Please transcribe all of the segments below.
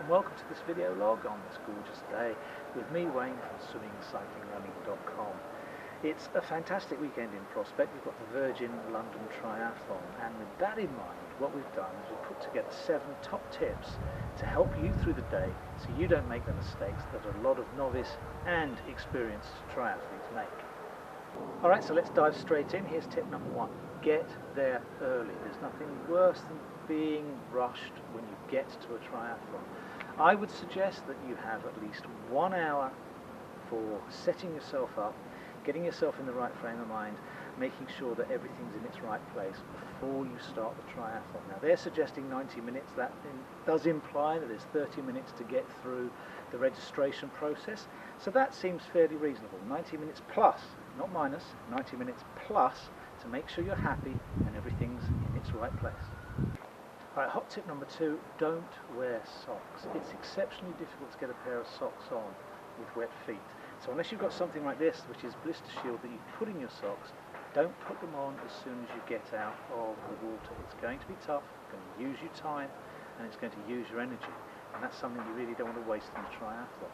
and welcome to this video log on this gorgeous day with me, Wayne, from SwimCycleRunning.com. It's a fantastic weekend in prospect. We've got the Virgin London Triathlon, and with that in mind, what we've done is we've put together 7 top tips to help you through the day so you don't make the mistakes that a lot of novice and experienced triathletes make. Alright, so let's dive straight in. Here's tip number 1. Get there early. There's nothing worse than being rushed when you get to a triathlon. I would suggest that you have at least 1 hour for setting yourself up, getting yourself in the right frame of mind, making sure that everything's in its right place before you start the triathlon. Now they're suggesting 90 minutes. That does imply that there's 30 minutes to get through the registration process. So that seems fairly reasonable. 90 minutes plus, not minus, 90 minutes plus to make sure you're happy and everything's in its right place. Alright, hot tip number 2, don't wear socks. It's exceptionally difficult to get a pair of socks on with wet feet. So unless you've got something like this, which is blister shield that you put in your socks, don't put them on as soon as you get out of the water. It's going to be tough, it's going to use you time, and it's going to use your energy. And that's something you really don't want to waste in the triathlon.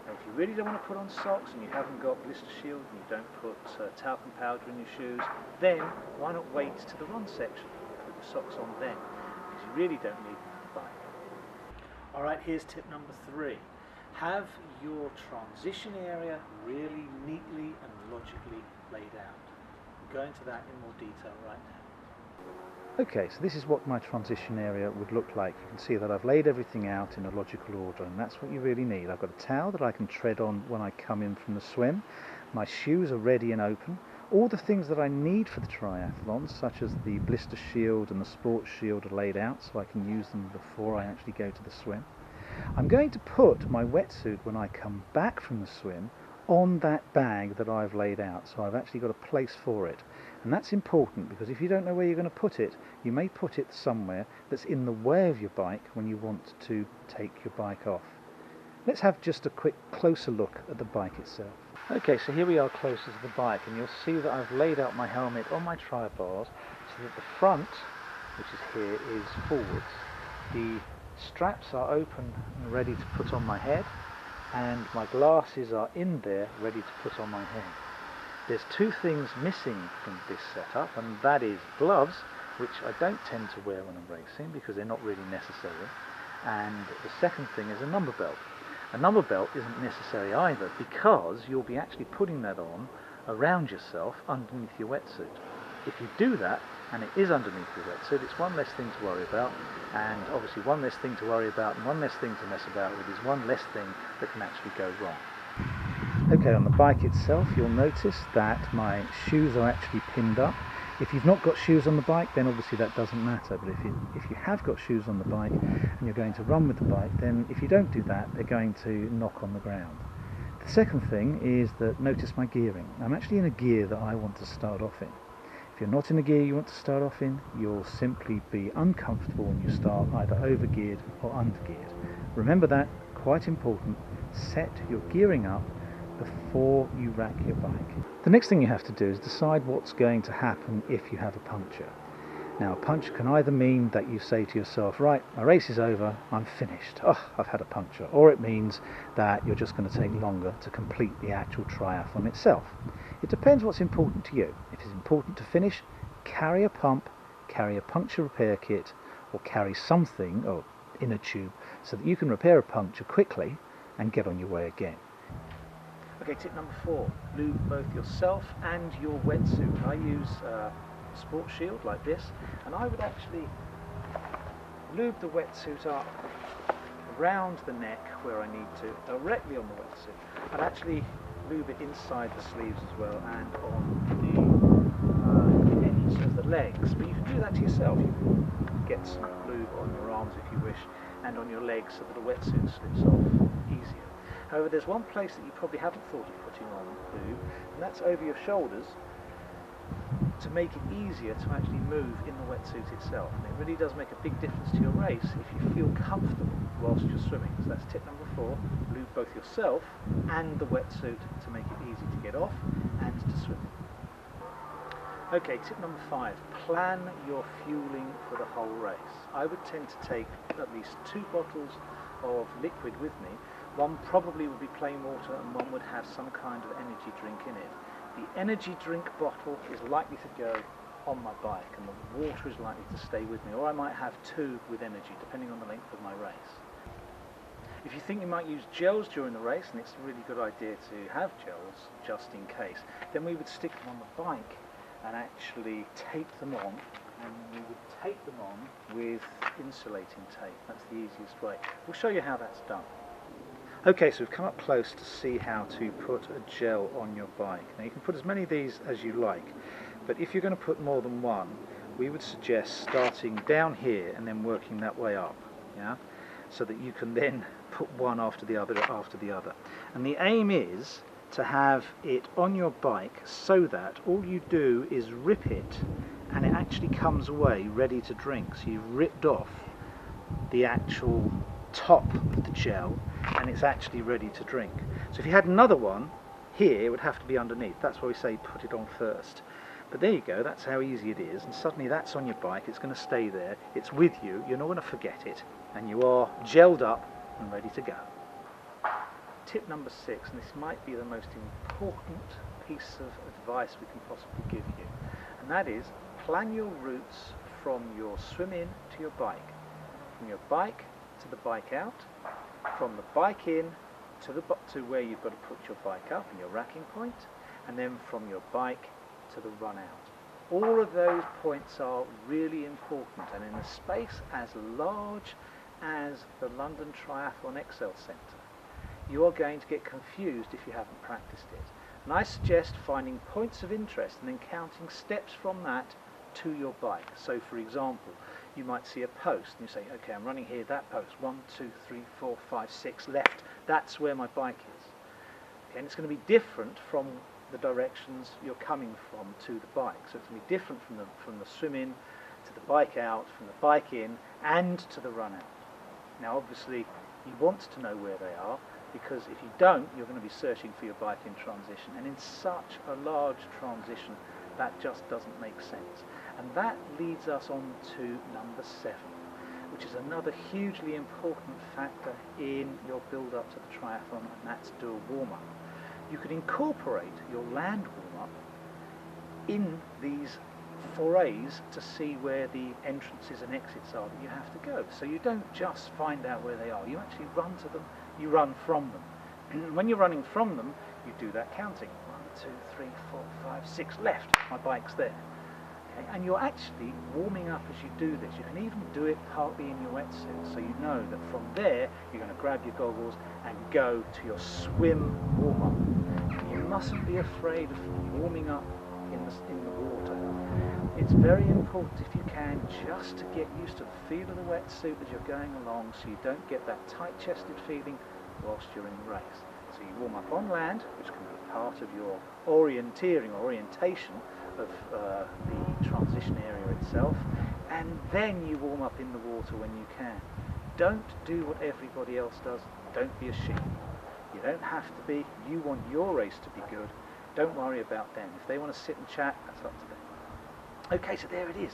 Now, if you really don't want to put on socks and you haven't got blister shield and you don't put talcum powder in your shoes, then why not wait to the run section and put your socks on then, because you really don't need them for the bike. Alright, here's tip number 3. Have your transition area really neatly and logically laid out. We'll go into that in more detail right now. Okay, so this is what my transition area would look like. You can see that I've laid everything out in a logical order, and that's what you really need. I've got a towel that I can tread on when I come in from the swim. My shoes are ready and open. All the things that I need for the triathlon, such as the blister shield and the sports shield, are laid out so I can use them before I actually go to the swim. I'm going to put my wetsuit when I come back from the swim on that bag that I've laid out, so I've actually got a place for it. And that's important because if you don't know where you're going to put it, you may put it somewhere that's in the way of your bike when you want to take your bike off. Let's have just a quick closer look at the bike itself. Okay, so here we are closer to the bike, and you'll see that I've laid out my helmet on my tri-bars so that the front, which is here, is forwards. The straps are open and ready to put on my head, and my glasses are in there ready to put on my head. There's 2 things missing from this setup, and that is gloves, which I don't tend to wear when I'm racing because they're not really necessary, and the second thing is a number belt. A number belt isn't necessary either because you'll be actually putting that on around yourself underneath your wetsuit. If you do that, and it is underneath your wetsuit, it's one less thing to worry about, and obviously one less thing to worry about and one less thing to mess about with is one less thing that can actually go wrong. Okay, on the bike itself you'll notice that my shoes are actually pinned up. If you've not got shoes on the bike, then obviously that doesn't matter, but if you have got shoes on the bike and you're going to run with the bike, then if you don't do that, they're going to knock on the ground. The second thing is that notice my gearing. I'm actually in a gear that I want to start off in. If you're not in a gear you want to start off in, you'll simply be uncomfortable when you start either overgeared or undergeared. Remember that, quite important. Set your gearing up before you rack your bike. The next thing you have to do is decide what's going to happen if you have a puncture. Now, a puncture can either mean that you say to yourself, right, my race is over, I'm finished, I've had a puncture, or it means that you're just going to take longer to complete the actual triathlon itself. It depends what's important to you. If it's important to finish, carry a pump, carry a puncture repair kit, or carry something, or in a tube, so that you can repair a puncture quickly and get on your way again. Okay, tip number 4, lube both yourself and your wetsuit. I use sports shield like this, and I would actually lube the wetsuit up around the neck where I need to, directly on the wetsuit. I'd actually lube it inside the sleeves as well and on the ends of the legs, but you can do that to yourself. You can get some lube on your arms if you wish and on your legs so that the wetsuit slips off easier. However, there's one place that you probably haven't thought of putting on lube, and that's over your shoulders, to make it easier to actually move in the wetsuit itself. And it really does make a big difference to your race if you feel comfortable whilst you're swimming. So that's tip number 4, lube both yourself and the wetsuit to make it easy to get off and to swim. Okay, tip number 5, plan your fueling for the whole race. I would tend to take at least 2 bottles of liquid with me, one probably would be plain water and one would have some kind of energy drink in it. The energy drink bottle is likely to go on my bike and the water is likely to stay with me, or I might have two with energy depending on the length of my race. If you think you might use gels during the race, and it's a really good idea to have gels just in case, then we would stick them on the bike and actually tape them on, and we would tape them on with insulating tape. That's the easiest way. We'll show you how that's done. Okay, so we've come up close to see how to put a gel on your bike. Now you can put as many of these as you like, but if you're going to put more than one, we would suggest starting down here and then working that way up, yeah, so that you can then put one after the other after the other. And the aim is to have it on your bike so that all you do is rip it and it actually comes away ready to drink. So you've ripped off the actual top of the gel and it's actually ready to drink. So if you had another one here, it would have to be underneath. That's why we say put it on first. But there you go, that's how easy it is, and suddenly that's on your bike, it's going to stay there, it's with you, you're not going to forget it, and you are gelled up and ready to go. Tip number 6, and this might be the most important piece of advice we can possibly give you, and that is plan your routes from your swim in to your bike. From your bike to the bike out, from the bike in to where you've got to put your bike up and your racking point, and then from your bike to the run out. All of those points are really important, and in a space as large as the London Triathlon Excel Centre, you are going to get confused if you haven't practiced it. And I suggest finding points of interest and then counting steps from that to your bike. So for example, you might see a post and you say, okay, I'm running here, that post, 1, 2, 3, 4, 5, 6, left, that's where my bike is. Okay, and it's going to be different from the directions you're coming from to the bike. So it's going to be different from the swim in to the bike out, from the bike in and to the run out. Now obviously you want to know where they are, because if you don't, you're going to be searching for your bike in transition, and in such a large transition that just doesn't make sense. And that leads us on to number 7, which is another hugely important factor in your build-up to the triathlon, and that's do a warm-up. You could incorporate your land warm-up in these forays to see where the entrances and exits are that you have to go. So you don't just find out where they are, you actually run to them, you run from them. And when you're running from them, you do that counting. 1, 2, 3, 4, 5, 6, left, my bike's there. Okay? And you're actually warming up as you do this. You can even do it partly in your wetsuit, so you know that from there you're going to grab your goggles and go to your swim warm-up. You mustn't be afraid of warming up in the water. It's very important, if you can, just to get used to the feel of the wetsuit as you're going along, so you don't get that tight-chested feeling whilst you're in the race. So you warm up on land, which can be part of your orientation of the transition area itself, and then you warm up in the water when you can. Don't do what everybody else does. Don't be a sheep. You don't have to be. You want your race to be good. Don't worry about them. If they want to sit and chat, that's up to them. Okay, so there it is.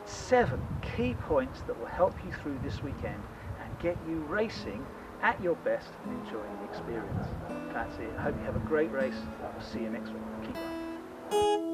7 key points that will help you through this weekend and get you racing at your best and enjoying the experience. That's it. I hope you have a great race. I'll see you next week. Keep on.